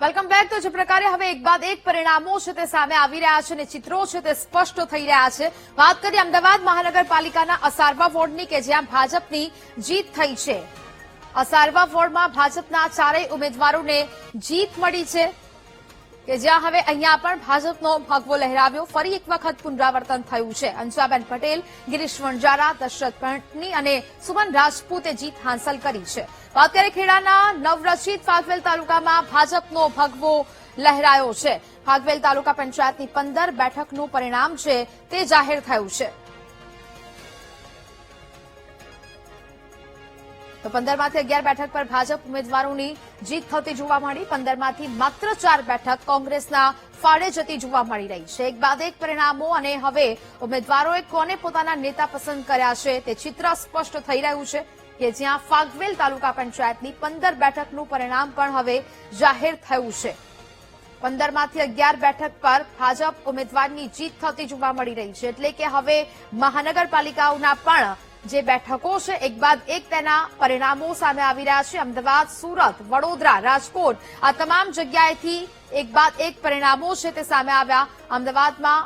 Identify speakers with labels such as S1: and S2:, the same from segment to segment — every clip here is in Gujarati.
S1: Welcome back. તો જે પ્રકારે હવે એક બાદ એક પરિણામો છે તે સામે આવી રહ્યા છે અને ચિત્રો છે તે સ્પષ્ટ થઈ રહ્યા છે। વાત કરીએ અમદાવાદ મહાનગરપાલિકાના અસારવા વોર્ડની કે જ્યાં ભાજપની જીત થઈ છે। અસારવા વોર્ડમાં ભાજપના ચારેય ઉમેદવારોને જીત મળી છે કે જ્યાં હવે અહીંયા પણ ભાજપનો ભગવો લહેરાવ્યો ફરી એક વખત પુનરાવર્તન થયું છે। અંજાબેન પટેલ, ગિરીશ વણજારા, દશરથ પટની અને સુમન રાજપૂતે જીત હાંસલ કરી છે। વાત કરીએ ખેડાના નવરચિત ફાગવેલ તાલુકામાં ભાજપનો ભગવો લહેરાયો છે। ફાગવેલ તાલુકા પંચાયતની 15 બેઠકનું પરિણામ છે તે જાહેર થયું છે। તો 15માંથી 11 બેઠક પર ભાજપ ઉમેદવારોની જીત થતી જોવા મળી। 15માંથી માત્ર 4 બેઠક કોંગ્રેસના ફાળે જતી જોવા મળી રહી છે। એક બાદ એક પરિણામો અને હવે ઉમેદવારોએ કોને પોતાના નેતા પસંદ કર્યા છે તે ચિત્ર સ્પષ્ટ થઈ રહ્યું છે કે જ્યાં ફાગવેલ તાલુકા પંચાયતની 15 બેઠકનું પરિણામ પણ હવે જાહેર થયું છે। 15માંથી 11 બેઠક પર ભાજપ ઉમેદવારની જીત થતી જોવા મળી રહી છે। એટલે કે હવે મહાનગરપાલિકાઓના પણ જે બેઠકો છે એક બાદ એક તેના પરિણામો સામે આવી રહ્યા છે। અમદાવાદ, સુરત, વડોદરા, રાજકોટ આ તમામ જગ્યાએથી એક બાદ એક પરિણામો છે તે સામે આવ્યા। અમદાવાદમાં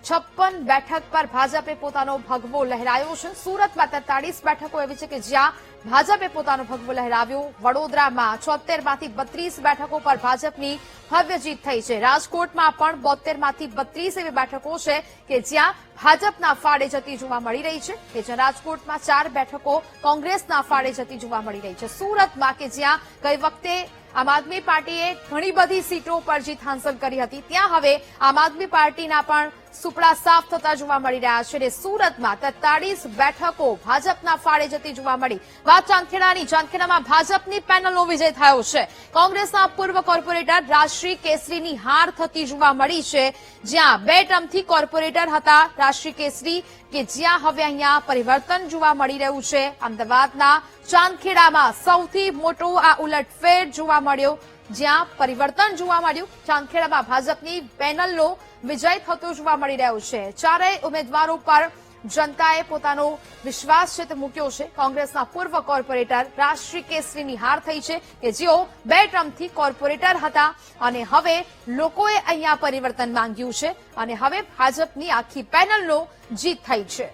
S1: 56 બેઠક પર ભાજપે પોતાનો ભગવો લહેરાયો છે। સુરતમાં 43 બેઠકો એવી છે કે જ્યાં ભાજપે પોતાનો ભગવો લહેરાવ્યો। વડોદરામાં 76માંથી 32 બેઠકો પર ભાજપની ભવ્ય જીત થઈ છે। રાજકોટમાં પણ 72માંથી 32 એવી બેઠકો છે કે જ્યાં ભાજપના ફાળે જતી જોવા મળી રહી છે કે જ્યાં રાજકોટમાં 4 બેઠકો કોંગ્રેસના ફાળે જતી જોવા મળી રહી છે। સુરતમાં કે જ્યાં ગઈ વખતે આમ આદમી પાર્ટીએ ઘણી બધી સીટો પર જીત હાંસલ કરી હતી ત્યાં હવે આમ આદમી પાર્ટીના પણ સુપડા સાફ થતા જોવા મળી રહ્યા છે। સુરતમાં 43 બેઠકો ભાજપના ફાળે જતી જોવા મળી। વાત ચાંદખેડાની, ચાંદખેડામાં ભાજપની પેનલનો વિજય થયો છે। કોંગ્રેસના પૂર્વ કોર્પોરેટર રાજશ્રી કેસરીની હાર થતી જોવા મળી છે। જ્યાં 2 ટર્મથી કોર્પોરેટર હતા રાજશ્રી કેસરી કે જ્યાં હવે અહીંયા પરિવર્તન જોવા મળી રહ્યું છે। અમદાવાદના ચાંદખેડામાં સૌથી મોટો આ ઉલટફેર જોવા મળ્યો જ્યાં પરિવર્તન જોવા મળ્યું। ચાંદખેડામાં ભાજપની પેનલનો વિજય થતો જોવા મળી રહ્યો છે। ચારેય ઉમેદવારો પર જનતાએ પોતાનો વિશ્વાસ છે તે મૂક્યો છે। કોંગ્રેસના પૂર્વ કોર્પોરેટર રાજશ્રી કેસરીની હાર થઈ છે કે જેઓ 2 ટર્મથી કોર્પોરેટર હતા અને હવે લોકોએ અહીંયા પરિવર્તન માંગ્યું છે અને હવે ભાજપની આખી પેનલનો જીત થઈ છે।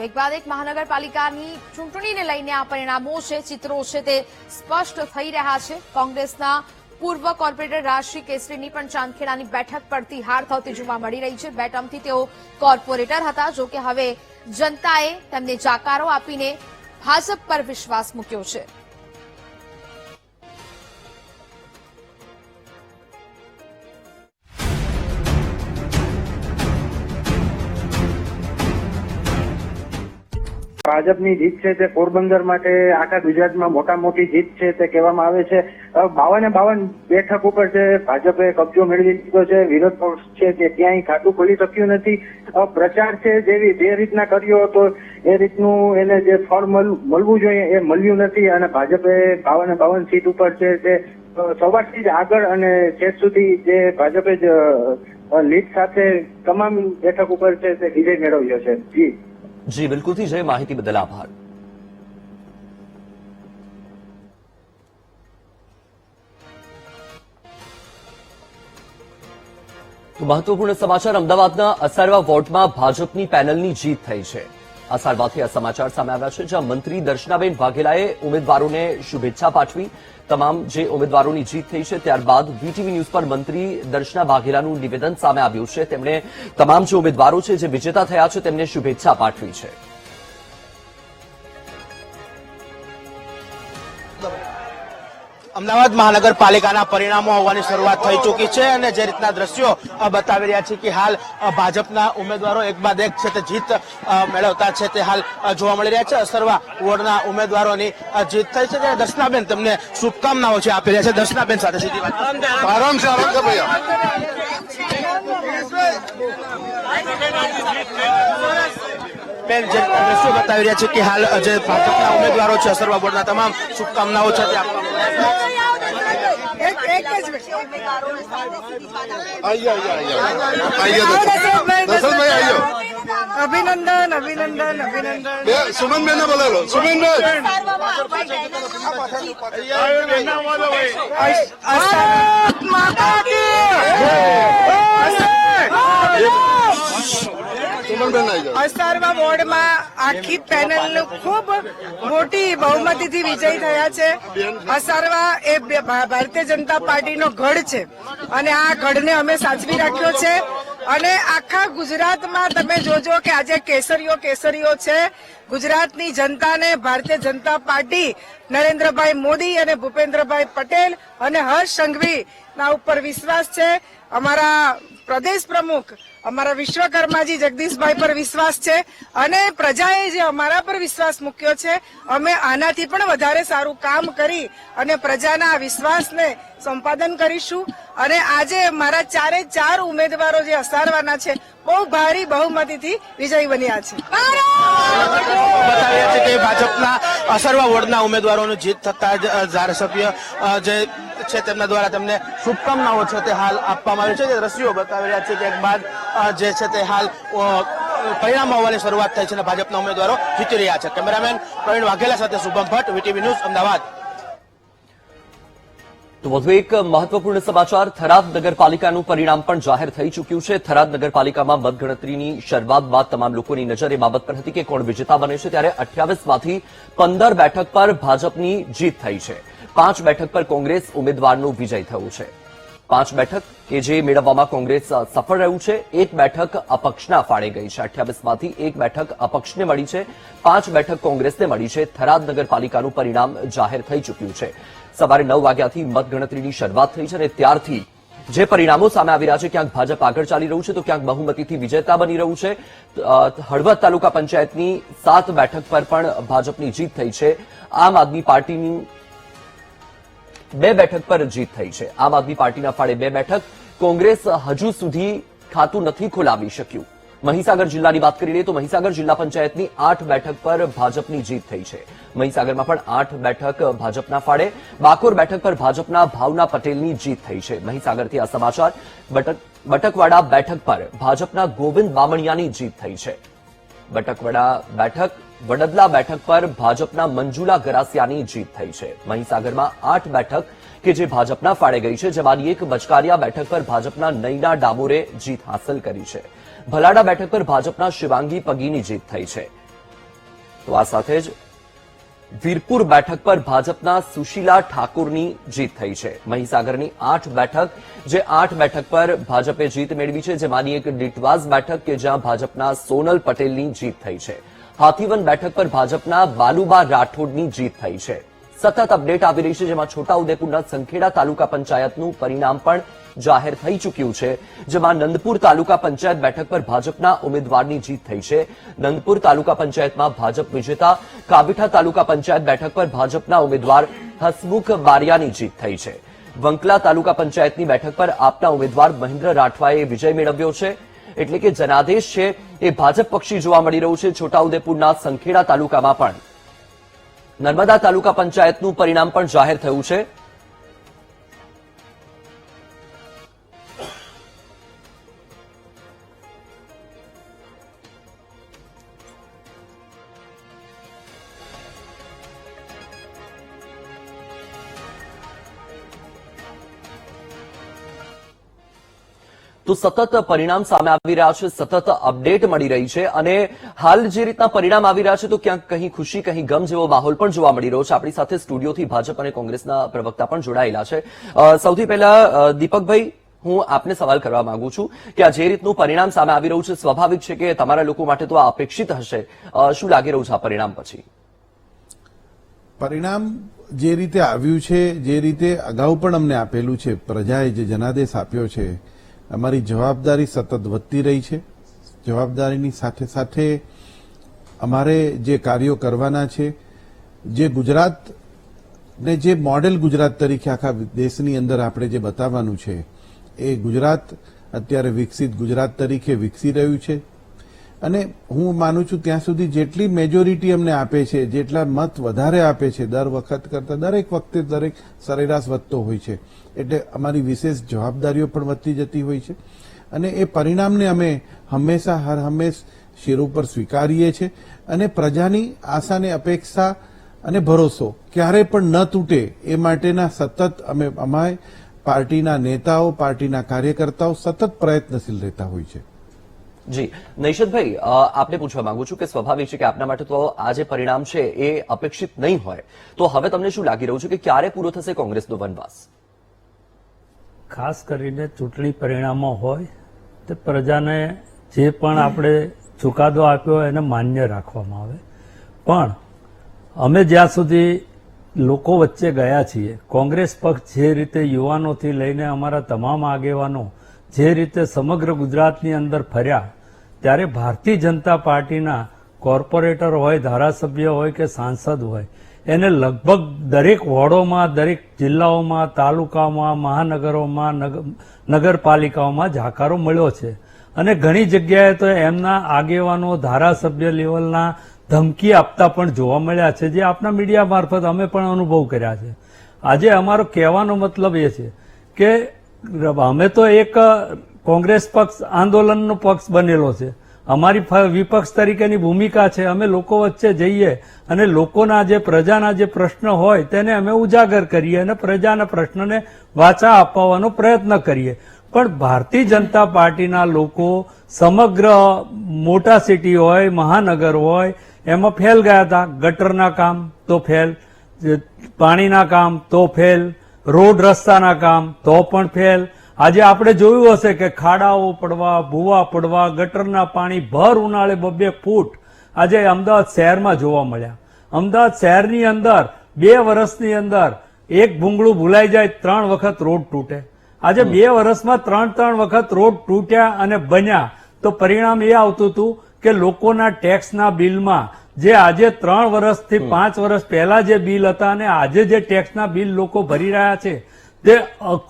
S1: એક બાદ એક મહાનગરપાલિકાની ચૂંટણીને લઈને આ પરિણામો છે, ચિત્રો છે તે સ્પષ્ટ થઈ રહ્યા છે। કોંગ્રેસના પૂર્વ કોર્પોરેટર રાજશ્રી કેસરીની પણ ચાંદખેડાની બેઠક પરથી હાર થતી જોવા મળી રહી છે। 2 ટર્મથી તેઓ કોર્પોરેટર હતા જો કે હવે જનતાએ તેમને જાકારો આપીને ભાજપ પર વિશ્વાસ મૂક્યો છે।
S2: ભાજપની જીત છે તે પોરબંદર માટે આખા ગુજરાતમાં મોટા મોટી જીત છે તે કહેવામાં આવે છે। 52 બેઠક ઉપર છે ભાજપે કબજો મેળવી લીધો છે। વિરોધ પક્ષ છે કે ક્યાંય ખાતું ખોલી શક્યું નથી। પ્રચાર છે જે રીતના કર્યો હતો એ રીતનું એને જે ફળ મળવું જોઈએ એ મળ્યું નથી અને ભાજપે 52 સીટ ઉપર છે તે સવારથી જ આગળ અને છેક સુધી જે ભાજપે જ લીડ સાથે તમામ બેઠક ઉપર છે તે વિજય મેળવ્યો છે।
S3: જી બિલકુલ થી જય, માહિતી બદલ આભાર। તો મહત્વપૂર્ણ સમાચાર, અમદાવાદના અસારવા વોર્ડમાં ભાજપની પેનલની જીત થઈ છે। અસારવાથી આ સમાચાર સામે આવ્યા છે જ્યાં મંત્રી દર્શનાબેન વાઘેલાએ ઉમેદવારોને શુભેચ્છા પાઠવી। તમામ જે ઉમેદવારોની જીત થઈ છે ત્યારબાદ વીટીવી ન્યૂઝ પર મંત્રી દર્શના વાઘેલાનું નિવેદન સામે આવ્યું છે। તેમણે તમામ જે ઉમેદવારો છે જે વિજેતા થયા છે તેમને શુભેચ્છા પાઠવી છે।
S4: અમદાવાદ મહાનગરપાલિકાના પરિણામો આવવાની શરૂઆત થઈ ચૂકી છે અને જે રીતના દ્રશ્યો બતાવી રહ્યા છે કે હાલ ભાજપના ઉમેદવારો એક બાદ એક છે તે જીત મેળવતા છે તે હાલ જોવા મળી રહ્યા છે। અસરવા વોર્ડના ઉમેદવારોની જીત થઈ છે ત્યારે દર્શનાબેન તમને શુભકામનાઓ છે આપી રહ્યા છે। દર્શનાબેન સાથે સીધી વાત
S5: આરામ છે ભૈયા।
S4: બેન જે દ્રશ્યો બતાવી રહ્યા છે કે હાલ જે ભાજપના ઉમેદવારો છે અસરવા બોર્ડના તમામ શુભકામનાઓ છે તે
S5: દર્શનભાઈ આયો।
S6: અભિનંદન અભિનંદન અભિનંદન.
S5: સુમનબેન ને બોલાવો. સુમનબેન
S6: ભારત માતા
S5: સુમનબેન આવી જાઓ.
S6: અસારવા વોર્ડમાં આખી પેનલનું ખૂબ મોટી બહુમતીથી વિજય થયા છે. અસારવા એ ભારતીય જનતા પાર્ટીનો ગઢ છે અને આ ગઢને અમે સાચવી રાખ્યો છે. અને આખા ગુજરાતમાં તમે જોજો કે આજે કેસરીઓ છે. ગુજરાતની જનતાને ભારતીય જનતા પાર્ટી નરેન્દ્રભાઈ મોદી અને ભૂપેન્દ્રભાઈ પટેલ અને હર્ષ સંઘવીના ઉપર વિશ્વાસ છે. અમારા પ્રદેશ પ્રમુખ અમારા વિશ્વકર્માજી જગદીશભાઈ પર વિશ્વાસ છે અને પ્રજાએ જે અમારા પર વિશ્વાસ મૂક્યો છે, અમે આનાથી પણ વધારે સારું કામ કરી અને પ્રજાના આ વિશ્વાસને સંપાદન કરીશું. અને આજે મારા 4 ઉમેદવારો જે અસારવાના છે બહુ ભારી બહુમતીથી વિજયી બન્યા છે.
S4: બતાવ્યા છે કે ભાજપના અસરવા વોર્ડના ઉમેદવારોની જીત થતા જ ધારાસભ્ય જે છે તેમના દ્વારા તેમને શુભકામનાઓ છે તે હાલ આપવામાં આવી છે. જે દ્રશ્યો બતાવી રહ્યા છે કે એક બાદ જે છે તે હાલ પરિણામ આવવાની શરૂઆત થઈ છે અને ભાજપના ઉમેદવારો જીતી રહ્યા છે. કેમેરામેન પ્રવીણ વાઘેલા સાથે શુભમ ભટ્ટ, વીટીવી ન્યૂઝ, અમદાવાદ.
S3: તો વધુ એક મહત્વપૂર્ણ સમાચાર, થરાદ નગરપાલિકાનું પરિણામ પણ જાહેર થઈ ચૂક્યું છે. થરાદ નગરપાલિકામાં મતગણતરીની શરૂઆત બાદ તમામ લોકોની નજર એ બાબત પર હતી કે કોણ વિજેતા બને છે. ત્યારે 28માંથી 15 બેઠક પર ભાજપની જીત થઈ છે. 5 બેઠક પર કોંગ્રેસ ઉમેદવારનો વિજય થયો છે. 5 બેઠક કે જે મેળવવામાં કોંગ્રેસ સફળ રહ્યું છે. 1 બેઠક અપક્ષના ફાળે ગઈ છે. 28માંથી 1 બેઠક અપક્ષને મળી છે. 5 બેઠક કોંગ્રેસને મળી છે. થરાદ નગરપાલિકાનું પરિણામ જાહેર થઈ ચૂક્યું છે. સવારે 9 વાગ્યાથી મતગણતરીની શરૂઆત થઈ છે અને ત્યારથી જે પરિણામો સામે આવી રહ્યા છે, ક્યાંક ભાજપ આગળ ચાલી રહ્યું છે તો ક્યાંક બહુમતીથી વિજેતા બની રહ્યું છે. હળવદ તાલુકા પંચાયતની 7 બેઠક પર પણ ભાજપની જીત થઈ છે. આમ આદમી પાર્ટીની 2 બેઠક પર જીત થઈ છે. આમ આદમી પાર્ટીના ફાળે 2 બેઠક. કોંગ્રેસ હજુ સુધી ખાતું નથી ખોલાવી શક્યું. મહીસાગર જિલ્લાની વાત કરી લઈએ તો મહીસાગર જિલ્લા પંચાયતની 8 બેઠક પર ભાજપની જીત થઈ છે. મહીસાગરમાં પણ 8 બેઠક ભાજપના ફાળે. બાકોર બેઠક પર ભાજપના ભાવના પટેલની જીત થઈ છે. મહીસાગરથી આ સમાચાર. બટકવાડા બેઠક પર ભાજપના ગોવિંદ બામણિયાની જીત થઈ છે. બટકવાડા બેઠક. વડદલા બેઠક પર ભાજપના મંજુલા ગરાસિયાની જીત થઈ છે. મહીસાગરમાં 8 બેઠક કે જે ભાજપના ફાળે ગઈ છે, જેમાંની એક બચકારિયા બેઠક પર ભાજપના નૈના ડામોરે જીત હાંસલ કરી છે. ભલાડા બેઠક પર ભાજપના શિવાંગી પગીની જીત થઈ છે. તો આ સાથે જ વીરપુર બેઠક પર ભાજપના સુશીલા ઠાકોરની જીત થઈ છે. મહીસાગરની 8 બેઠક, જે 8 બેઠક પર ભાજપે જીત મેળવી છે, જેમાંની એક ડીટવાઝ બેઠક કે જ્યાં ભાજપના સોનલ પટેલની જીત થઈ છે. હાથીવન બેઠક પર ભાજપના બાલુબા રાઠોડની જીત થઈ છે. સતત અપડેટ આવી રહી છે, જેમાં છોટાઉદેપુરના સંખેડા તાલુકા પંચાયતનું પરિણામ પણ જાહેર થઈ ચૂક્યું છે, જેમાં નંદપુર તાલુકા પંચાયત બેઠક પર ભાજપના ઉમેદવારની જીત થઈ છે. નંદપુર તાલુકા પંચાયતમાં ભાજપ વિજેતા. કાબીઠા તાલુકા પંચાયત બેઠક પર ભાજપના ઉમેદવાર હસમુખ બારિયાની જીત થઈ છે. વંકલા તાલુકા પંચાયતની બેઠક પર આપના ઉમેદવાર મહેન્દ્ર રાઠવાએ વિજય મેળવ્યો છે. એટલે કે જનાદેશ છે એ ભાજપ પક્ષી જોવા મળી રહ્યું છે. છોટાઉદેપુરના સંખેડા તાલુકામાં પણ નર્મદા તાલુકા પંચાયતનું પરિણામ પણ જાહેર થયું છે. તો સતત પરિણામ સામે આવી રહ્યા છે, સતત અપડેટ મળી રહી છે અને હાલ જે રીતના પરિણામ આવી રહ્યા છે તો ક્યાંક કहीं ખુશી કहीं ગમ જેવો માહોલ પણ જોવા મળી રહ્યો છે. આપણી સાથે સ્ટુડિયોથી ભાજપ અને કોંગ્રેસના પ્રવક્તા પણ જોડાયેલા છે. સૌથી પહેલા દીપકભાઈ, હું આપને સવાલ કરવા માંગુ છું કે આ જે રીતનું પરિણામ સામે આવી રહ્યું છે, સ્વાભાવિક છે કે તમારા લોકો માટે તો આ અપેક્ષિત હશે. શું લાગી રહ્યું છે આ પરિણામ પછી?
S7: પરિણામ જે રીતે આવ્યું છે, જે રીતે અગાઉ પણ અમને આપેલું છે, પ્રજાએ જે જનાદેશ આપ્યો છે, અમારી જવાબદારી સતત વધતી રહી છે. જવાબદારીની સાથે સાથે અમારે જે કાર્યો કરવાના છે, જે ગુજરાતને જે મોડેલ ગુજરાત તરીકે આખા દેશની અંદર આપણે જે બતાવવાનું છે, એ ગુજરાત અત્યારે વિકસિત ગુજરાત તરીકે વિકસી રહ્યું છે. અને હું માનું છું ત્યાં સુધી જેટલી મેજોરિટી અમને આપે છે, જેટલા મત વધારે આપે છે, દર વખત કરતા દરેક વખતે દરેક સરેરાશ વધતો હોય છે. એટલે અમારી વિશેષ જવાબદારીઓ પણ વધતી જતી હોય છે અને એ પરિણામને અમે હંમેશા હર હંમેશ શિર ઉપર સ્વીકારીએ છીએ અને પ્રજાની આશાને અપેક્ષા અને ભરોસો ક્યારે પણ ન તૂટે એ માટેના સતત અમાય પાર્ટીના નેતાઓ પાર્ટીના કાર્યકર્તાઓ સતત પ્રયત્નશીલ રહેતા હોય છે.
S3: જી નૈશદભાઈ, આપને પૂછવા માંગુ છું કે સ્વાભાવિક છે કે આપના માટે તો આ જે પરિણામ છે એ અપેક્ષિત નહીં હોય, તો હવે તમને શું લાગી રહ્યું છે કે ક્યારે પૂરો થશે કોંગ્રેસનો વનવાસ?
S8: ખાસ કરીને ચૂંટણી પરિણામો હોય તે પ્રજાને જે પણ આપણે ચુકાદો આપ્યો એને માન્ય રાખવામાં આવે, પણ અમે જ્યાં સુધી લોકો વચ્ચે ગયા છીએ, કોંગ્રેસ પક્ષ જે રીતે યુવાનોથી લઈને અમારા તમામ આગેવાનો જે રીતે સમગ્ર ગુજરાતની અંદર ફર્યા, ત્યારે ભારતીય જનતા પાર્ટીના કોર્પોરેટર હોય, ધારાસભ્ય હોય કે સાંસદ હોય, એને લગભગ દરેક વોર્ડોમાં, દરેક જિલ્લાઓમાં, તાલુકામાં, મહાનગરોમાં, નગરપાલિકાઓમાં જાકારો મળ્યો છે. અને ઘણી જગ્યાએ તો એમના આગેવાનો ધારાસભ્ય લેવલના ધમકી આપતા પણ જોવા મળ્યા છે, જે આપના મીડિયા મારફત અમે પણ અનુભવ કર્યા છે. આજે અમારો કહેવાનો મતલબ એ છે કે અમે તો એક કોંગ્રેસ પક્ષ આંદોલનનો પક્ષ બનેલો છે. અમારી વિપક્ષ તરીકેની ભૂમિકા છે, અમે લોકો વચ્ચે જઈએ અને લોકોના જે પ્રજાના જે પ્રશ્ન હોય તેને અમે ઉજાગર કરીએ અને પ્રજાના પ્રશ્નને વાચા અપાવવાનો પ્રયત્ન કરીએ. પણ ભારતીય જનતા પાર્ટીના લોકો સમગ્ર મોટા સિટી હોય, મહાનગર હોય, એમાં ફેલ ગયા હતા. ગટરના કામ તો ફેલ, પાણીના કામ તો ફેલ, રોડ રસ્તાના કામ તો પણ ફેલ. આજે આપણે જોયું હશે કે ખાડાઓ પડવા, ભૂવા પડવા, ગટરના પાણી ભર ઉનાળે 2 ફૂટ આજે અમદાવાદ શહેરમાં જોવા મળ્યા. અમદાવાદ શહેરની અંદર 2 વર્ષની અંદર એક ભૂંગળું ભૂલાઈ જાય 3 વખત રોડ તૂટે. આજે 2 વર્ષમાં 3 વખત રોડ તૂટ્યા અને બન્યા, તો પરિણામ એ આવતું હતું કે લોકોના ટેક્સના બિલમાં જે આજે 3 વર્ષથી 5 વર્ષ પહેલા જે બિલ હતા અને આજે જે ટેક્સના બિલ લોકો ભરી રહ્યા છે તે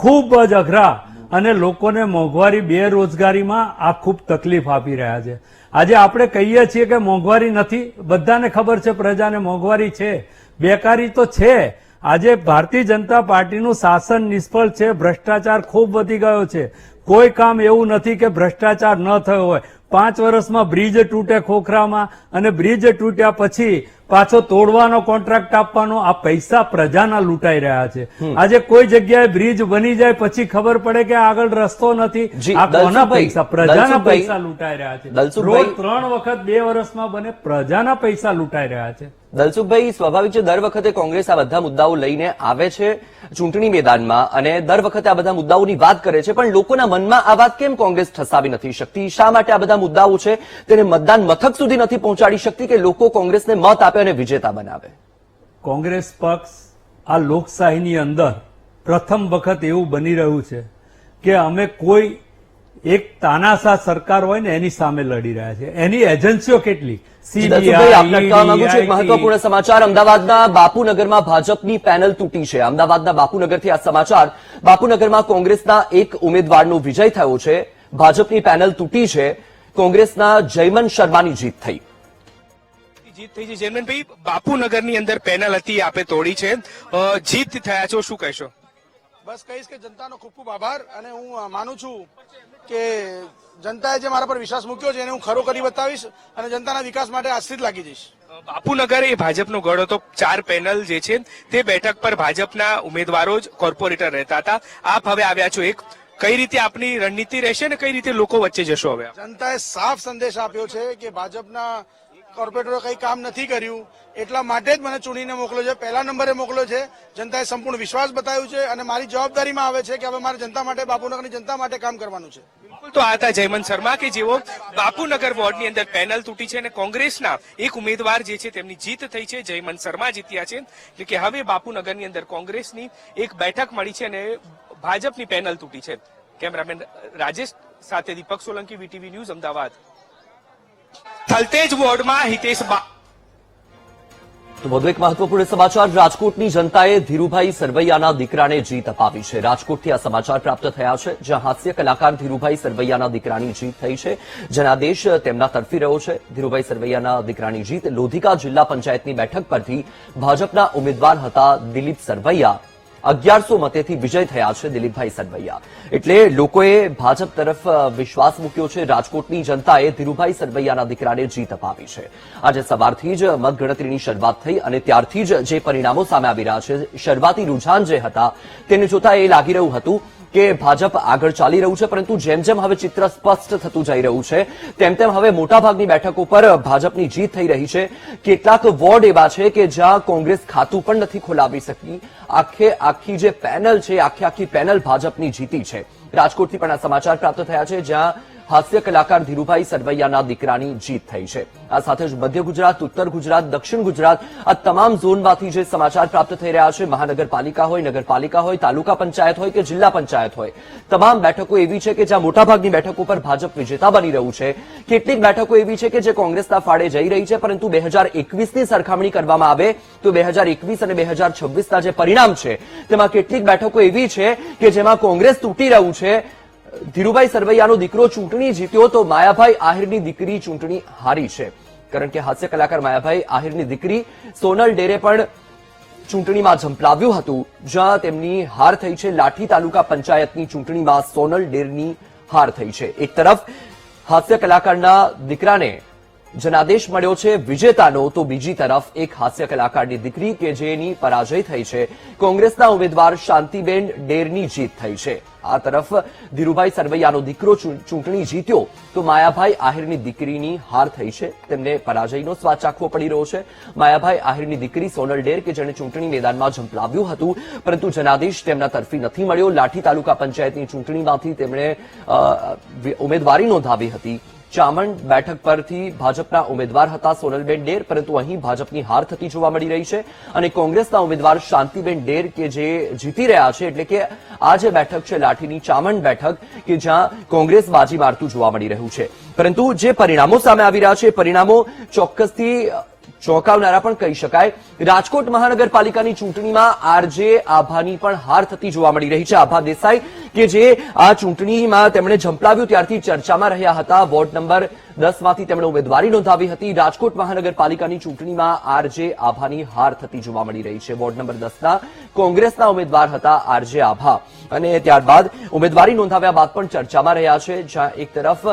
S8: ખૂબ જ અઘરા અને લોકોને મોંઘવારી, બેરોજગારીમાં આ ખૂબ તકલીફ આપી રહ્યા છે. આજે આપણે કહીએ છીએ કે મોંઘવારી નથી, બધાને ખબર છે પ્રજાને મોંઘવારી છે, બેકારી તો છે. આજે ભારતીય જનતા પાર્ટીનું શાસન નિષ્ફળ છે, ભ્રષ્ટાચાર ખૂબ વધી ગયો છે. કોઈ કામ એવું નથી કે ભ્રષ્ટાચાર ન થયો હોય. 5 વર્ષમાં બ્રિજ તૂટે ખોખરામાં અને બ્રિજ તૂટ્યા પછી પાછો તોડવાનો કોન્ટ્રાક્ટ આપવાનો, આ પૈસા પ્રજાના લૂંટાઈ રહ્યા છે. આજે કોઈ જગ્યાએ બ્રિજ બની જાય પછી ખબર પડે કે આગળ રસ્તો નથી. આ કોના પૈસા? પ્રજાના પૈસા લૂંટાઈ રહ્યા છે. રોડ 3 વખત 2 વર્ષમાં બને, પ્રજાના પૈસા લૂંટાઈ રહ્યા છે.
S3: દલસુખભાઈ, સ્વાભાવિક છે દર વખતે કોંગ્રેસ આ બધા મુદ્દાઓ લઈને આવે છે ચૂંટણી મેદાનમાં અને દર વખતે આ બધા મુદ્દાઓની વાત કરે છે, પણ લોકોના મનમાં આ વાત કેમ કોંગ્રેસ ઠસાવી નથી શકતી? શા માટે આ બધા મુદ્દાઓ છે તેને મતદાન મથક સુધી નથી પહોંચાડી શકતી કે લોકો કોંગ્રેસને મત આપે અને વિજેતા બનાવે?
S8: કોંગ્રેસ પક્ષ આ લોકશાહીની અંદર પ્રથમ વખત એવું બની રહ્યું છે કે અમે કોઈ એક તાનાશાહ સરકાર હોય ને એની સામે લડી રહ્યા છે. એની એજન્સીઓ કેટલી?
S3: મહત્વપૂર્ણ સમાચાર, અમદાવાદના બાપુનગરમાં ભાજપની પેનલ તૂટી છે. અમદાવાદના બાપુનગરથી આ સમાચાર. બાપુનગરમાં કોંગ્રેસના એક ઉમેદવારનો વિજય થયો છે, ભાજપની પેનલ તૂટી છે, કોંગ્રેસના જયમન શર્માની જીત થઈ.
S9: જીત થઈ છે જયમનભાઈ, બાપુનગરની અંદર પેનલ હતી, આપે તોડી છે, જીત થયા છો, શું કહેશો?
S4: બસ કહીશ કે જનતાનો ખૂબ ખૂબ આભાર અને હું માનું છું કે જનતાએ જે મારા પર વિશ્વાસ મૂક્યો છે એને હું ખરો કરી બતાવીશ અને જનતાના વિકાસ માટે આજથી જ લાગી જઈશ.
S9: બાપુનગર એ ભાજપનો ગઢ હતો. 4 પેનલ જે છે તે બેઠક પર ભાજપના ઉમેદવારો જ કોર્પોરેટર રહેતા હતા. આપ હવે આવ્યા છો એક, કઈ રીતે આપની રણનીતિ રહેશે ને કઈ રીતે લોકો વચ્ચે જશો? હવે
S4: જનતાએ સાફ સંદેશ આપ્યો છે કે ભાજપના કોર્પોરેટરો કઈ કામ નથી કર્યું, એટલા માટે જ મને ચૂંટીને મોકલ્યો છે, પહેલા નંબરે મોકલ્યો છે. જનતાએ સંપૂર્ણ વિશ્વાસ બતાવ્યો છે અને મારી જવાબદારીમાં આવે છે કે હવે મારે જનતા માટે, બાપુનગરની જનતા માટે કામ કરવાનું છે.
S9: બિલકુલ, તો આ હતા જયમન શર્મા કે જેઓ બાપુનગર વોર્ડની અંદર પેનલ તૂટી છે અને કોંગ્રેસના એક ઉમેદવાર જે છે તેમની જીત થઈ છે, જયમન શર્મા જીત્યા છે. એટલે કે હવે બાપુનગરની અંદર કોંગ્રેસની એક બેઠક મળી છે અને ભાજપની પેનલ તૂટી છે. કેમેરામેન રાજેશ સાથે દીપક સોલંકી, વીટીવી ન્યૂઝ, અમદાવાદ. થલતેજ વોર્ડમાં હિતેશ
S3: તો વધુ એક મહત્વપૂર્ણ સમાચાર, રાજકોટની જનતાએ ધીરુભાઈ સરવૈયાના દીકરાને જીત અપાવી છે. રાજકોટથી આ સમાચાર પ્રાપ્ત થયા છે, જ્યાં હાસ્ય કલાકાર ધીરુભાઈ સરવૈયાના દીકરાની જીત થઈ છે. જનાદેશ તેમના તરફી રહ્યો છે. ધીરુભાઈ સરવૈયાના દીકરાની જીત. લોધિકા જિલ્લા પંચાયતની બેઠક પરથી ભાજપના ઉમેદવાર હતા દિલીપ સરવૈયા 1100 મતેથી વિજય થયા છે દિલીપભાઈ સરવૈયા. એટલે લોકોએ ભાજપ તરફ વિશ્વાસ મૂક્યો છે. રાજકોટની જનતાએ ધીરુભાઈ સરવૈયાના દીકરાને જીત અપાવી છે. આજે સવારથી જ મતગણતરીની શરૂઆત થઈ અને ત્યારથી જ જે પરિણામો સામે આવી રહ્યા છે, શરૂઆતી રૂઝાન જે હતા તેને જોતા એ લાગી રહ્યું હતું કે ભાજપ આગળ ચાલી રહ્યું છે, પરંતુ જેમ જેમ હવે ચિત્ર સ્પષ્ટ થતું જઈ રહ્યું છે તેમ તેમ હવે મોટાભાગની બેઠકો પર ભાજપની જીત થઈ રહી છે. કેટલાક વોર્ડ એવા છે કે જ્યાં કોંગ્રેસ ખાતું પણ નથી ખોલાવી શકી. આખી જે પેનલ છે, આખી પેનલ ભાજપની જીતી છે. રાજકોટથી પણ આ સમાચાર પ્રાપ્ત થયા છે, જ્યાં હાસ્ય કલાકાર ધીરુભાઈ સરવૈયાના દીકરાની જીત થઈ છે. આ સાથે જ મધ્ય ગુજરાત, ઉત્તર ગુજરાત, દક્ષિણ ગુજરાત આ તમામ ઝોનમાંથી જે સમાચાર પ્રાપ્ત થઈ રહ્યા છે, મહાનગરપાલિકા હોય, નગરપાલિકા હોય, તાલુકા પંચાયત હોય કે જિલ્લા પંચાયત હોય, તમામ બેઠકો એવી છે કે જ્યાં મોટાભાગની બેઠકો પર ભાજપ વિજેતા બની રહ્યું છે. કેટલીક બેઠકો એવી છે કે જે કોંગ્રેસના ફાળે જઈ રહી છે, પરંતુ 2021ની સરખામણી કરવામાં આવે તો 2021 અને 2026ના જે પરિણામ છે તેમાં કેટલીક બેઠકો એવી છે કે જેમાં કોંગ્રેસ તૂટી રહ્યું છે. ધીરુભાઈ સરવૈયાનો દીકરો ચૂંટણી જીત્યો તો માયાભાઈ આહિરની દીકરી ચૂંટણી હારી છે. કારણ કે હાસ્ય કલાકાર માયાભાઈ આહિરની દીકરી સોનલ ડેરે પણ ચૂંટણીમાં ઝંપલાવ્યું હતું, જ્યાં તેમની હાર થઈ છે. લાઠી તાલુકા પંચાયતની ચૂંટણીમાં સોનલ ડેરની હાર થઈ છે. એક તરફ હાસ્ય કલાકારના દીકરાને જનાદેશ મળ્યો છે વિજેતાનો, તો બીજી તરફ એક હાસ્ય કલાકારની દીકરી કે જેની પરાજય થઈ છે. કોંગ્રેસના ઉમેદવાર શાંતિબેન ડેરની જીત થઈ છે. આ તરફ ધીરુભાઈ સરવૈયાનો દીકરો ચૂંટણી જીત્યો તો માયાભાઈ આહિરની દીકરીની હાર થઈ છે. તેમને પરાજયનો સ્વાદ ચાખવો પડી રહ્યો છે. માયાભાઈ આહિરની દીકરી સોનલ ડેર કે જેણે ચૂંટણી મેદાનમાં ઝંપલાવ્યું હતું, પરંતુ જનાદેશ તેમના તરફી નથી મળ્યો. લાઠી તાલુકા પંચાયતની ચૂંટણીમાંથી તેમણે ઉમેદવારી નોંધાવી હતી. ચામંડ બેઠક પરથી ભાજપના ઉમેદવાર હતા સોનલબેન ડેર, પરંતુ અહીં ભાજપની હાર થતી જોવા મળી રહી છે અને કોંગ્રેસના ઉમેદવાર શાંતિબેન ડેર કે જે જીતી રહ્યા છે. એટલે કે આ જે બેઠક છે લાઠીની ચામંડ બેઠક કે જ્યાં કોંગ્રેસ બાજી મારતું જોવા મળી રહ્યું છે. પરંતુ જે પરિણામો સામે આવી રહ્યા છે, પરિણામો ચોક્કસથી ચોંકાવનારા પણ કહી શકાય. રાજકોટ મહાનગરપાલિકાની ચૂંટણીમાં આરજે આભાની પણ હાર થતી જોવા મળી રહી છે. આભા દેસાઈ કે જે આ ચૂંટણીમાં તેમણે ઝંપલાવ્યું ત્યારથી ચર્ચામાં રહ્યા હતા. વોર્ડ નંબર 10માંથી તેમણે ઉમેદવારી નોંધાવી હતી. રાજકોટ મહાનગરપાલિકાની ચૂંટણીમાં આરજે આભાની હાર થતી જોવા મળી રહી છે. વોર્ડ નંબર 10ના કોંગ્રેસના ઉમેદવાર હતા આરજે આભા અને ત્યારબાદ ઉમેદવારી નોંધાવ્યા બાદ પણ ચર્ચામાં રહ્યા છે. જ્યાં એક તરફ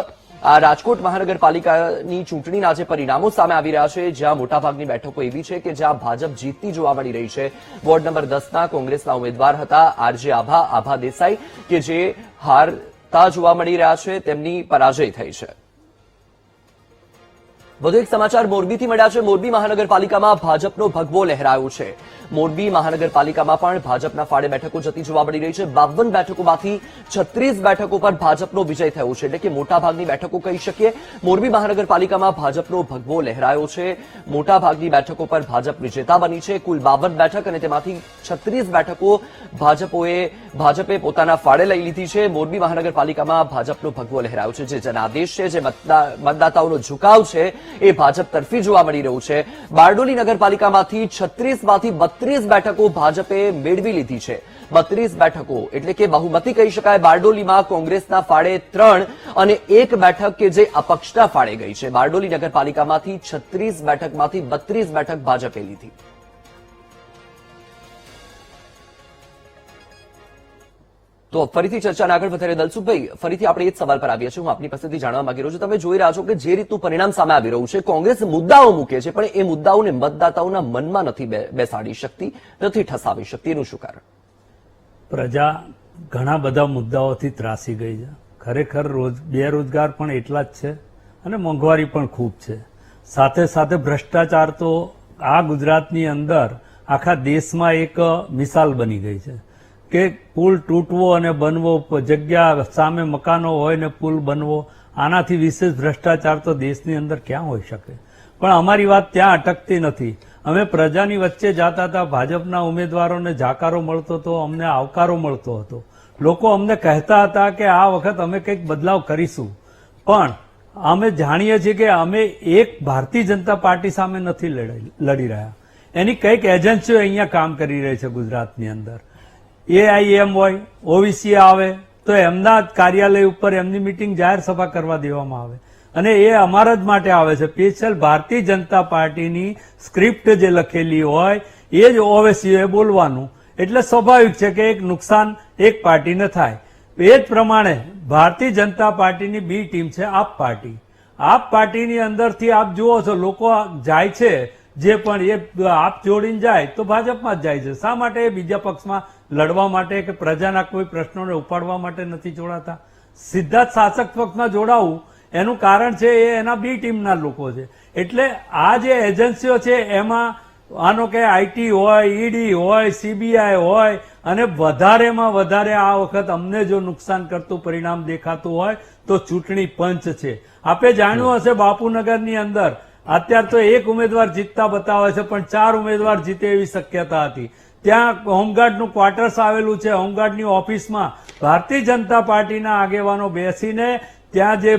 S3: આ રાજકોટ મહાનગરપાલિકાની ચૂંટણીના જે પરિણામો સામે આવી રહ્યા છે, જ્યાં મોટાભાગની બેઠકો એવી છે કે જ્યાં ભાજપ જીતતી જોવા મળી રહી છે. વોર્ડ નંબર 10ના કોંગ્રેસના ઉમેદવાર હતા આરજે આભા દેસાઈ કે જે હારતા જોવા મળી રહ્યા છે, તેમની પરાજય થઈ છે. વધુ એક સમાચાર મોરબીથી મળ્યા છે. મોરબી મહાનગરપાલિકામાં ભાજપનો ભગવો લહેરાયો છે. મોરબી મહાનગરપાલિકામાં પણ ભાજપના ફાળે બેઠકો જતી જોવા મળી રહી છે. 52 બેઠકોમાંથી 36 બેઠકો પર ભાજપનો વિજય થયો છે. એટલે કે મોટાભાગની બેઠકો કહી શકીએ. મોરબી મહાનગરપાલિકામાં ભાજપનો ભગવો લહેરાયો છે. મોટાભાગની બેઠકો પર ભાજપ વિજેતા બની છે. કુલ 52 બેઠક અને તેમાંથી 36 બેઠકો ભાજપે પોતાના ફાળે લઈ લીધી છે. મોરબી મહાનગરપાલિકામાં ભાજપનો ભગવો લહેરાયો છે. જે જનાદેશ છે, જે મતદાતાઓનો ઝુકાવ છે, એ ભાજપ તરફી જોવા મળી રહ્યું છે. બારડોલી નગરપાલિકામાંથી 36માંથી 32 બેઠકો ભાજપે મેળવી લીધી છે. 32 બેઠકો એટલે કે બહુમતી કહી શકાય. બારડોલીમાં કોંગ્રેસના ફાળે 3 અને 1 બેઠક કે જે અપક્ષના ફાળે ગઈ છે. બારડોલી નગરપાલિકામાંથી 36 બેઠકમાંથી 32 બેઠક ભાજપે લીધી. તો ફરીથી ચર્ચાને આગળ વધારે દલસુખભાઈ, ફરીથી આપણે એ જ સવાલ પર આવ્યા છીએ. હું આપની પાસેથી જાણવા માંગી રહ્યો છું, તમે જોઈ રહ્યા છો કે જે રીતનું પરિણામ સામે આવી રહ્યું છે, કોંગ્રેસ મુદ્દાઓ મૂકે છે પણ એ મુદ્દાઓને મતદાતાઓના મનમાં નથી બેસાડી શકતી, નથી ઠસાવી શકતી. એનું શું કારણ?
S8: પ્રજા ઘણા બધા મુદ્દાઓથી ત્રાસી ગઈ છે. ખરેખર બેરોજગાર પણ એટલા જ છે અને મોંઘવારી પણ ખૂબ છે. સાથે સાથે ભ્રષ્ટાચાર તો આ ગુજરાતની અંદર આખા દેશમાં એક મિસાલ બની ગઈ છે કે પુલ તૂટવો અને બનવો, જગ્યા સામે મકાનો હોય ને પુલ બનવો, આનાથી વિશેષ ભ્રષ્ટાચાર તો દેશની અંદર ક્યાં હોઈ શકે. પણ અમારી વાત ત્યાં અટકતી નથી. અમે પ્રજાની વચ્ચે જતા હતા, ભાજપના ઉમેદવારોને જાકારો મળતો હતો, અમને આવકારો મળતો હતો. લોકો અમને કહેતા હતા કે આ વખત અમે કંઈક બદલાવ કરીશું. પણ અમે જાણીએ છીએ કે અમે એક ભારતીય જનતા પાર્ટી સામે નથી લડી રહ્યા. એની કંઈક એજન્સીઓ અહીંયા કામ કરી રહી છે ગુજરાતની અંદર. એઆઈએમ હોય, ઓવીસી આવે તો એમના કાર્યાલય ઉપર એમની મિટિંગ જાહેર સભા કરવા દેવામાં આવે અને એ અમારા જ માટે આવે છે. સ્પેશિયલ ભારતીય જનતા પાર્ટીની સ્ક્રિપ્ટ જે લખેલી હોય એ જ ઓવેસીઓએ બોલવાનું. એટલે સ્વાભાવિક છે કે એક નુકસાન એક પાર્ટીને થાય. એ જ પ્રમાણે ભારતીય જનતા પાર્ટીની બી ટીમ છે આપ પાર્ટી. આપ પાર્ટીની અંદરથી આપ જુઓ છો લોકો જાય છે, જે પણ એ આપ જોડીને જાય તો ભાજપમાં જ જાય છે. શા માટે એ બીજા પક્ષમાં લડવા માટે કે પ્રજાના કોઈ પ્રશ્નોને ઉપાડવા માટે નથી જોડાતા? સીધા જ શાસક પક્ષમાં જોડાવું એનું કારણ છે એ એના બી ટીમના લોકો છે. એટલે આ જે એજન્સીઓ છે એમાં આનો કે આઈટી હોય, ઈડી હોય, સીબીઆઈ હોય, અને વધારેમાં વધારે આ વખત અમને જો નુકસાન કરતું પરિણામ દેખાતું હોય તો ચૂંટણી પંચ છે. આપે જાણ્યું હશે બાપુનગરની અંદર અત્યારે તો એક ઉમેદવાર જીતતા બતાવે છે, પણ 4 ઉમેદવાર જીતે એવી શક્યતા હતી. ત્યાં હોમગાર્ડનું ક્વાર્ટર્સ આવેલું છે. હોમગાર્ડની ઓફિસમાં ભારતીય જનતા પાર્ટીના આગેવાનો બેસીને ત્યાં જે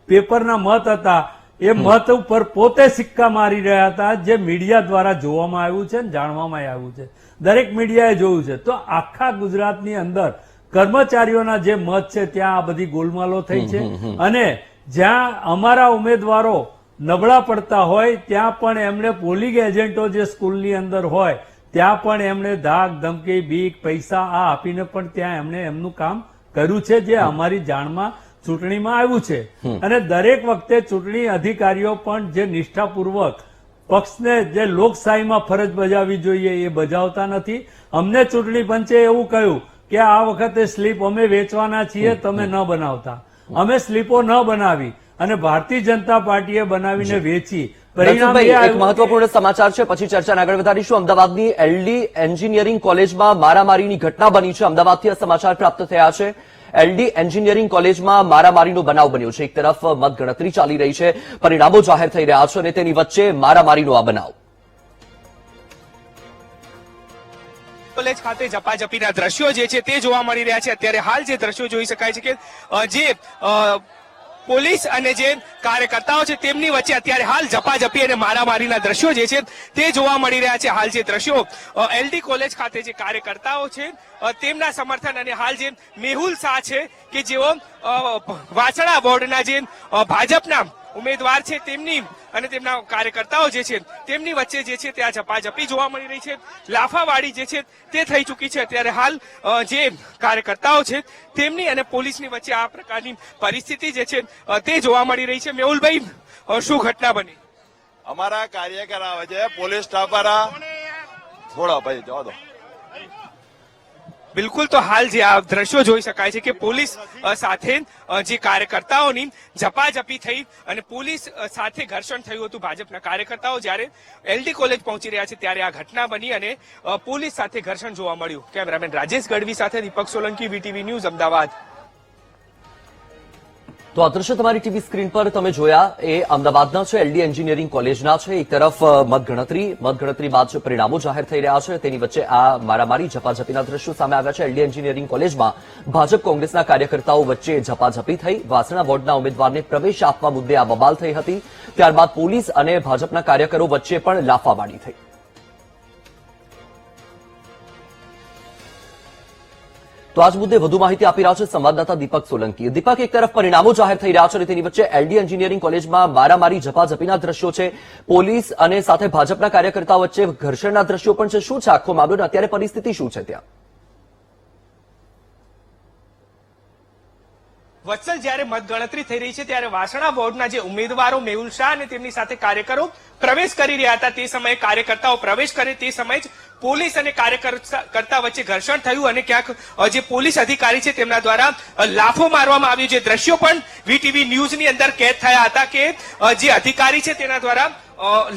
S8: પેપરના મત હતા એ મત ઉપર પોતે સિક્કા મારી રહ્યા હતા, જે મીડિયા દ્વારા જોવામાં આવ્યું છે અને જાણવામાં આવ્યું છે. દરેક મીડિયાએ જોયું છે. તો આખા ગુજરાતની અંદર કર્મચારીઓના જે મત છે ત્યાં આ બધી ગોલમાલો થઈ છે. અને જ્યાં અમારા ઉમેદવારો નબળા પડતા હોય ત્યાં પણ એમણે પોલિંગ એજન્ટો જે સ્કૂલની અંદર હોય ત્યાં પણ એમણે ધાક ધમકી બીક પૈસા આ આપીને પણ ત્યાં એમણે એમનું કામ કર્યું છે, જે અમારી જાણમાં ચૂંટણીમાં આવ્યું છે. અને દરેક વખતે ચૂંટણી અધિકારીઓ પણ જે નિષ્ઠાપૂર્વક પક્ષને જે લોકશાહીમાં ફરજ બજાવવી જોઈએ એ બજાવતા નથી. અમને ચૂંટણી પંચે એવું કહ્યું કે આ વખતે સ્લીપ અમે વેચવાના છીએ, તમે ન બનાવતા. અમે સ્લીપો ન બનાવી અને ભારતીય જનતા પાર્ટીએ બનાવીને વેચી. પરિણામ
S3: એક મહત્વપૂર્ણ સમાચાર છે, પછી ચર્ચાને આગળ વધારીશું. અમદાવાદની એલડી એન્જિનિયરિંગ કોલેજમાં મારામારીની ઘટના બની છે. અમદાવાદથી આ સમાચાર પ્રાપ્ત થયા છે. એલડી એન્જિનિયરિંગ કોલેજમાં મારામારીનો બનાવ બન્યો છે. એક તરફ મતગણતરી ચાલી રહી છે, પરિણામો જાહેર થઈ રહ્યા છે અને તેની વચ્ચે મારામારીનો આ બનાવ.
S9: કોલેજ ખાતે ઝપાઝપીના દ્રશ્યો જે છે તે જોવા મળી રહ્યા છે. અત્યારે હાલ જે દ્રશ્યો જોઈ શકાય છે કે જે પોલીસ અને જે કાર્યકર્તાઓ છે તેમની વચ્ચે અત્યારે હાલ ઝપાઝપી અને મારામારીના દ્રશ્યો જે છે તે જોવા મળી રહ્યા છે. હાલ જે દ્રશ્યો એલડી કોલેજ ખાતે જે કાર્યકર્તાઓ છે તેમના સમર્થન અને હાલ જે મેહુલ શાહ છે કે જેઓ વાછડા વોર્ડના જે ભાજપના ઉમેદવાર છે તેમની અને તેમના કાર્યકર્તાઓ જે છે તેમની વચ્ચે જે છે ત્યાં ઝપાઝપી જોવા મળી રહી છે. લાફાવાળી જે છે તે થઈ ચૂકી છે. અત્યારે હાલ જે કાર્યકર્તાઓ છે તેમની અને પોલીસની વચ્ચે આ પ્રકારની પરિસ્થિતિ જે છે તે જોવા મળી રહી છે. મેહુલભાઈ, શું ઘટના બની?
S5: અમારા કાર્યકર આવે છે, પોલીસ સ્ટાફ વાળા થોડા ભાઈ જવા દો.
S9: બિલકુલ, તો હાલ જે આ દ્રશ્યો જોઈ શકાય છે કે પોલીસ સાથે જે કાર્યકર્તાઓની ઝપાઝપી થઈ અને પોલીસ સાથે ઘર્ષણ થયું હતું. ભાજપના કાર્યકર્તાઓ જ્યારે એલડી કોલેજ પહોંચી રહ્યા છે ત્યારે આ ઘટના બની અને પોલીસ સાથે ઘર્ષણ જોવા મળ્યું. કેમેરામેન રાજેશ ગઢવી સાથે દીપક સોલંકી, વીટીવી ન્યૂઝ, અમદાવાદ.
S3: તો આ દ્રશ્ય તમારી ટીવી સ્ક્રીન પર તમે જોયા એ અમદાવાદના છે, એલડી એન્જિનિયરિંગ કોલેજના છે. એક તરફ મતગણતરી બાદ જે પરિણામો જાહેર થઈ રહ્યા છે તેની વચ્ચે આ મારામારી ઝપાઝપીના દ્રશ્યો સામે આવ્યા છે. એલડી એન્જિનિયરિંગ કોલેજમાં ભાજપ કોંગ્રેસના કાર્યકર્તાઓ વચ્ચે ઝપાઝપી થઈ. વાસણા વોર્ડના ઉમેદવારને પ્રવેશ આપવા મુદ્દે આ બબાલ થઈ હતી. ત્યારબાદ પોલીસ અને ભાજપના કાર્યકરો વચ્ચે પણ લાફાબાડી થઈ. તો આજ મુદ્દે વધુ માહિતી આપી રહ્યા છે સંવાદદાતા દીપક સોલંકી. દીપક, એક તરફ પરિણામો જાહેર થઈ રહ્યા છે અને તેની વચ્ચે એલડી એન્જિનિયરિંગ કોલેજમાં મારામારી ઝપાઝપીના દ્રશ્યો છે, પોલીસ અને સાથે ભાજપના કાર્યકર્તાઓ વચ્ચે ઘર્ષણના દ્રશ્યો પણ છે. શું છે આખો મામલો? અત્યારે પરિસ્થિતિ શું છે ત્યાં?
S9: વત્સલ, જ્યારે મતગણતરી થઈ રહી છે ત્યારે વાસણા વોર્ડના જે ઉમેદવારો મેહુલ શાહ અને તેમની સાથે કાર્યકરો પ્રવેશ કરી રહ્યા હતા તે સમયે કાર્યકર્તાઓ પ્રવેશ કરે તે સમયે જ પોલીસ અને કાર્યકર્તા વચ્ચે ઘર્ષણ થયું અને ક્યાંક જે પોલીસ અધિકારી છે તેમના દ્વારા લાફો મારવામાં આવ્યો. જે દ્રશ્યો પણ વીટીવી ન્યૂઝની અંદર કેદ થયા હતા કે જે અધિકારી છે તેના દ્વારા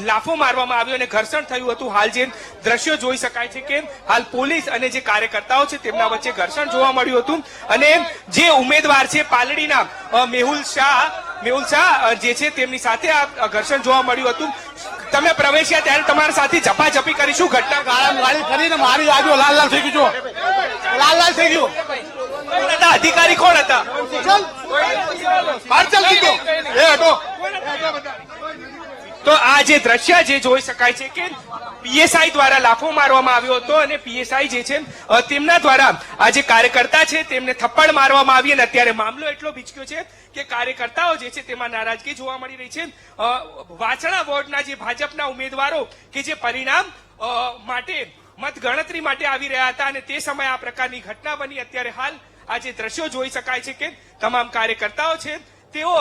S9: લાફો મારવામાં આવ્યો અને ઘર્ષણ થયું હતું. હાલ જે દ્રશ્યો જોઈ શકાય છે કે હાલ પોલીસ અને જે કાર્યકર્તાઓ છે તેમના વચ્ચે ઘર્ષણ જોવા મળ્યું હતું અને જે ઉમેદવાર છે પાલડીના મેહુલ શાહ જે છે તેમની સાથે આ ઘર્ષણ જોવા મળ્યું હતું. તમે પ્રવેશ્યા ત્યારે તમારા સાથે ઝપાઝપી કરી, શું ઘટના?
S4: ગાડી કરીને મારી આજુ લાલ થઈ ગયું, લાલ થઈ ગયું.
S9: કોણ હતા અધિકારી? કોણ હતા? તો આ જે દ્રશ્ય જે જોઈ શકાય છે કે પીએસઆઈ દ્વારા લાફો મારવામાં આવ્યો હતો અને પીએસઆઈ જે છે તેમના દ્વારા આ જે કાર્યકર્તા છે તેમને થપ્પડ મારવામાં આવી અને અત્યારે મામલો એટલો ભીચક્યો છે કે કાર્યકર્તાઓ જે છે તેમાં નારાજગી જોવા મળી રહી છે. વાછડા વોર્ડના જે ભાજપના ઉમેદવારો કે જે પરિણામ માટે મતગણતરી માટે આવી રહ્યા હતા અને તે સમયે આ પ્રકારની ઘટના બની. અત્યારે હાલ આ જે દ્રશ્યો જોઈ શકાય છે કે તમામ કાર્યકર્તાઓ છે તેઓ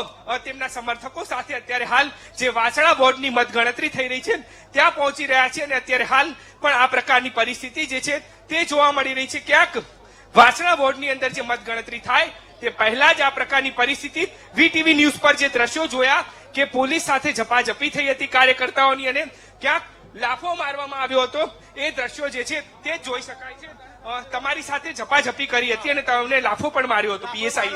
S9: તેમના સમર્થકો સાથે અત્યારે હાલ જે વાસણા વોર્ડની મતગણતરી થઈ રહી છે ત્યાં પહોંચી રહ્યા છે અને અત્યારે હાલ પણ આ પ્રકારની પરિસ્થિતિ જે છે તે જોવા મળી રહી છે. ક્યાંક વાસણા વોર્ડની અંદર જે મતગણતરી થાય તે પહેલા જ આ પ્રકારની પરિસ્થિતિ વીટીવી ન્યૂઝ પર જે દ્રશ્યો જોયા કે પોલીસ સાથે ઝપાઝપી થઈ હતી કાર્યકર્તાઓની અને ક્યાંક લાફો મારવામાં આવ્યો હતો એ દ્રશ્યો જે છે તે જ જોઈ શકાય છે. તમારી સાથે ઝપાઝપી કરી હતી અને તમને લાફો પણ માર્યો હતો પીએસઆઈ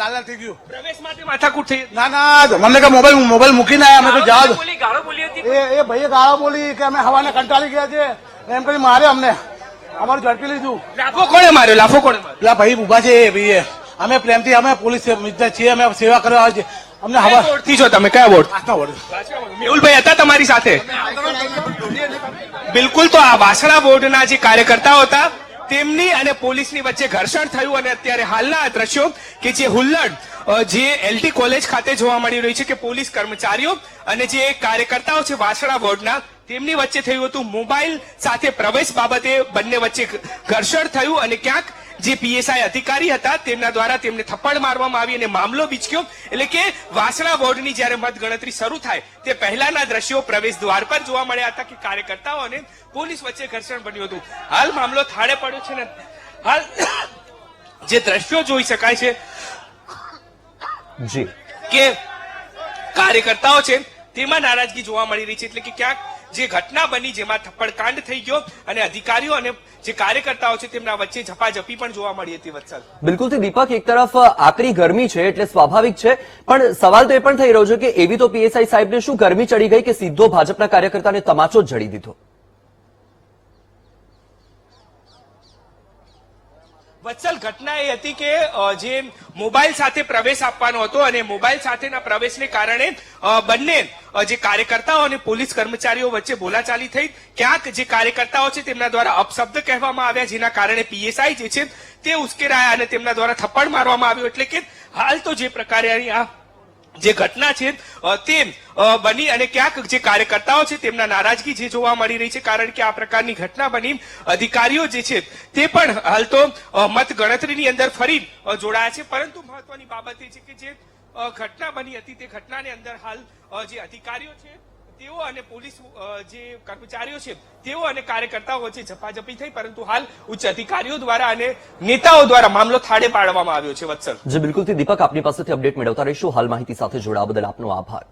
S4: લાલ થઈ ગયું
S9: પ્રવેશ માટે માથાકૂટ થઈ.
S4: ના ના મને કે મોબાઈલ મૂકીને આવ્યા અમે તો જા
S9: ગાળો બોલી હતી.
S4: એ ભાઈએ ગાળો બોલી કે અમે હવાને કંટાળી ગયા છે એમ કરી મારે અમને અમારું ઝડપી લીધું.
S9: લાફો કોણે માર્યો? લાફો કોણે માર્યો?
S4: પેલા ભાઈ ઉભા છે એ ભાઈએ અમે પ્રેમથી અમે પોલીસ મિત્ર છીએ અમે સેવા કરવા આવે છે અમને
S9: કયા
S4: હવા
S9: વોર્ડથી છો તમે? કયા વોર્ડ?
S4: આટલા વડે
S9: મેહુલભાઈ હતા તમારી સાથે? બિલકુલ. તો આ વાસણા વોર્ડના જે કાર્યકર્તાઓ હતા તેમની અને પોલીસની વચ્ચે ઘર્ષણ થયું અને અત્યારે હાલના આ દ્રશ્યો કે જે હુલ્લડ જે એલટી કોલેજ ખાતે જોવા મળી રહી છે કે પોલીસ કર્મચારીઓ અને જે કાર્યકર્તાઓ છે વાસણા વોર્ડના તેમની વચ્ચે થયું હતું. મોબાઈલ સાથે પ્રવેશ બાબતે બંને વચ્ચે ઘર્ષણ થયું અને ક્યાંક જે પીએસઆઈ અધિકારી હતા તેમના દ્વારા તેમને થપ્પડ મારવામાં આવી અને મામલો બીચક્યો. એટલે કે વાસણા વોર્ડની જયારે મતગણતરી શરૂ થાય તે પહેલાના દ્રશ્યો પ્રવેશ દ્વાર પર જોવા મળ્યા હતા કે કાર્યકર્તાઓ અને પોલીસ વચ્ચે ઘર્ષણ બન્યું હતું. હાલ મામલો થાળે પડ્યો છે ને હાલ જે દ્રશ્યો જોઈ શકાય છે
S3: જી
S9: કે કાર્યકર્તાઓ છે તેમાં નારાજગી જોવા મળી રહી છે. એટલે કે ક્યાંક જે ઘટના બની જેમાં થપ્પડકાંડ થઈ ગયો અને અધિકારીઓ અને જે કાર્યકર્તાઓ છે તેમના વચ્ચે ઝપાઝપી પણ જોવા મળી હતી. વત્સલ
S3: બિલકુલથી દીપક, એક તરફ આકરી ગરમી છે એટલે સ્વાભાવિક છે, પણ સવાલ તો એ પણ થઈ રહ્યો છે કે એવી તો પીએસઆઈ સાહેબને શું ગરમી ચડી ગઈ કે સીધો ભાજપના કાર્યકર્તાને તમાચો જ જડી દીધો?
S9: વત્સલ, ઘટના એ હતી કે જે મોબાઈલ સાથે પ્રવેશ આપવાનો હતો અને મોબાઈલ સાથેના પ્રવેશને કારણે બંને જે કાર્યકર્તાઓ અને પોલીસ કર્મચારીઓ વચ્ચે બોલાચાલી થઈ. ક્યાંક જે કાર્યકર્તાઓ છે તેમના દ્વારા અપશબ્દ કહેવામાં આવ્યા જેના કારણે પીએસઆઈ જે છે તે ઉશ્કેરાયા અને તેમના દ્વારા થપ્પડ મારવામાં આવ્યો. એટલે કે હાલ તો જે પ્રકારે આ જે ઘટના છે તે બની અને ક્યાંક જે કાર્યકર્તાઓ છે તેમના નારાજગી જે જોવા મળી રહી છે કારણ કે આ પ્રકારની ઘટના બની. અધિકારીઓ જે છે તે પણ હાલ તો મતગણતરીની અંદર ફરી જોડાયા છે. પરંતુ મહત્વની બાબત એ છે કે જે ઘટના બની હતી તે ઘટનાની અંદર હાલ જે અધિકારીઓ છે તેઓ અને પોલીસ જે કર્મચારીઓ છે તેઓ અને કાર્યકર્તાઓ વચ્ચે ઝપાઝપી થઈ, પરંતુ હાલ ઉચ્ચ અધિકારીઓ દ્વારા અને નેતાઓ દ્વારા મામલો થાળે પાડવામાં આવ્યો છે. વત્સલ
S3: જી બિલકુલથી દીપક, આપની પાસેથી અપડેટ મેળવતા રહીશું. હાલ માહિતી સાથે જોડાવા બદલ આપનો આભાર.